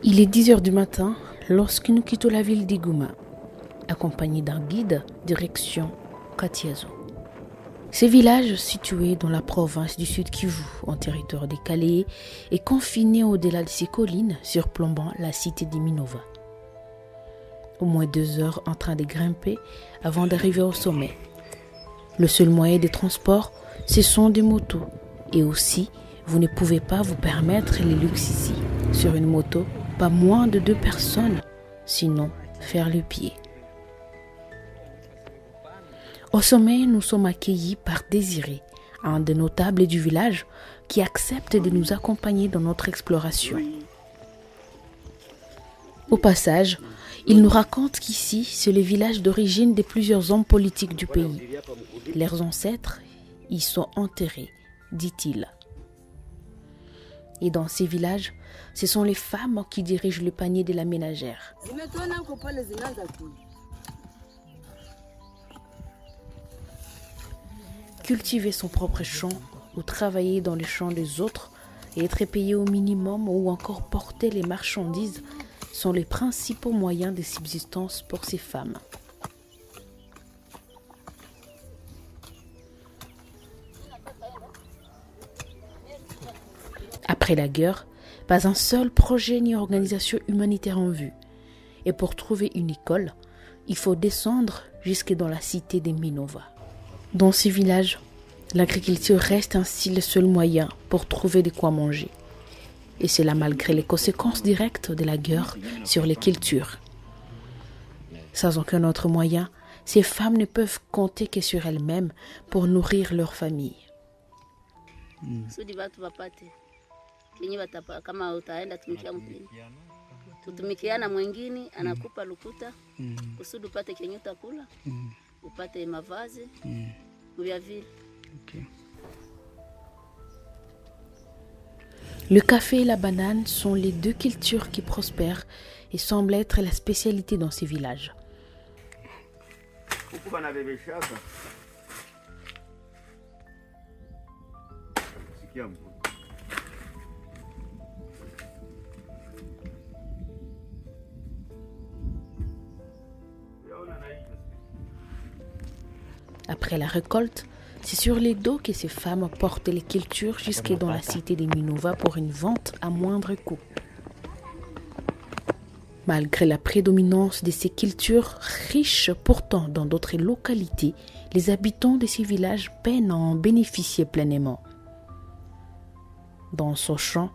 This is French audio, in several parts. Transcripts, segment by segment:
Il est 10 heures du matin lorsque nous quittons la ville d'Igouma, accompagnés d'un guide direction Katiazo. Ce village, situé dans la province du Sud Kivu, en territoire décalé, est confiné au-delà de ses collines surplombant la cité de Minova. Au moins 2 heures en train de grimper avant d'arriver au sommet. Le seul moyen de transport, ce sont des motos. Et aussi, vous ne pouvez pas vous permettre les luxes ici. Sur une moto, pas moins de 2 personnes, sinon faire le pied. Au sommet, nous sommes accueillis par Désiré, un des notables du village qui accepte de nous accompagner dans notre exploration. Au passage, il nous raconte qu'ici, c'est le village d'origine de plusieurs hommes politiques du pays. Leurs ancêtres y sont enterrés, dit-il. Et dans ces villages, ce sont les femmes qui dirigent le panier de la ménagère. Cultiver son propre champ ou travailler dans les champs des autres et être payé au minimum ou encore porter les marchandises sont les principaux moyens de subsistance pour ces femmes. Après la guerre, pas un seul projet ni organisation humanitaire en vue. Et pour trouver une école, il faut descendre jusque dans la cité de Minova. Dans ces villages, l'agriculture reste ainsi le seul moyen pour trouver de quoi manger. Et cela malgré les conséquences directes de la guerre sur les cultures. Sans aucun autre moyen, ces femmes ne peuvent compter que sur elles-mêmes pour nourrir leur famille. Kama utaenda tumikia mwingine tutumikiana mwingine anakupa lukuta kusudi upate kenye utakula upate mavazi vya vile. Le café et la banane sont les 2 cultures qui prospèrent et semblent être la spécialité dans ces villages. Après la récolte, c'est sur les dos que ces femmes portent les cultures jusque dans la cité de Minova pour une vente à moindre coût. Malgré la prédominance de ces cultures riches pourtant dans d'autres localités, les habitants de ces villages peinent à en bénéficier pleinement. Dans son champ,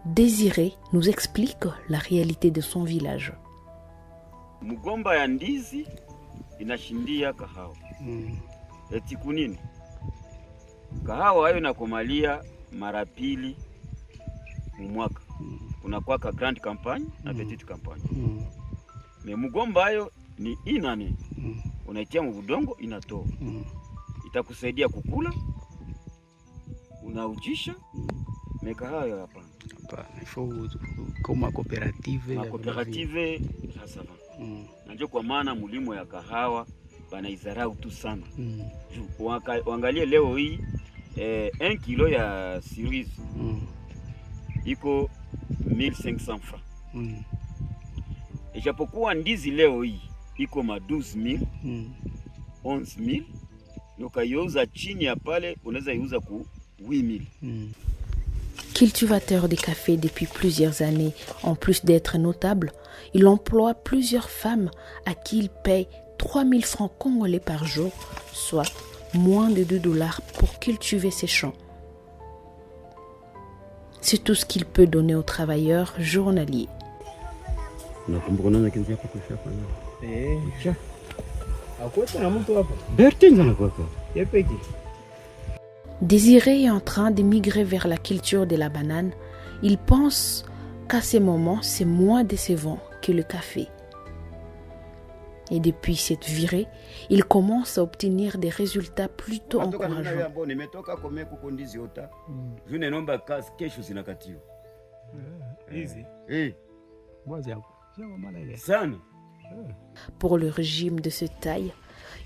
Désiré nous explique la réalité de son village. Mugomba ya ndizi inashindia kahawa. Eti kunini? Kahawa hayo inakomalia mara pili mwaka. Kuna kwa grand campagne na petite campagne. Me mugomba hayo ni inani. Unaitia mudongo inatoa. Itakusaidia kukula. Unaujisha. Me kahawa hapana. Hapana, ifo kama cooperative. Na cooperative sasa. Najua kwa maana mulimo ya kahawa banaizarau tu sana. Waangalie leo hii 1 kilo ya cerise iko 1500 francs. Ijapokuwa ndizi leo hii iko ma 12000, 11000, ukaiuza chini ya pale unaweza iuza ku 8000. Cultivateur de café depuis plusieurs années, en plus d'être notable, il emploie plusieurs femmes à qui il paye 3000 francs congolais par jour, soit moins de $2 pour cultiver ses champs. C'est tout ce qu'il peut donner aux travailleurs journaliers. Désiré est en train de migrer vers la culture de la banane. Il pense qu'à ces moments, c'est moins décevant que le café. Et depuis cette virée, il commence à obtenir des résultats plutôt encourageants. Pour le régime de ce taille,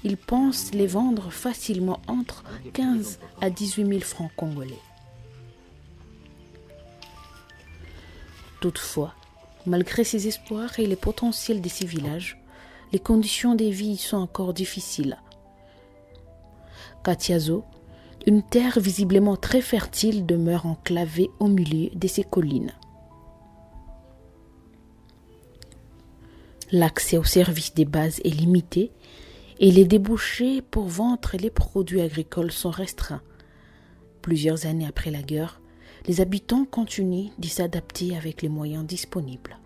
il pense les vendre facilement entre 15 à 18 000 francs congolais. Toutefois, Malgré ses espoirs et les potentiels de ces villages, les conditions de vie y sont encore difficiles. Katiazo, une terre visiblement très fertile, demeure enclavée au milieu de ces collines. L'accès aux services de base est limité et les débouchés pour vendre les produits agricoles sont restreints. Plusieurs années après la guerre, les habitants continuent de s'adapter avec les moyens disponibles.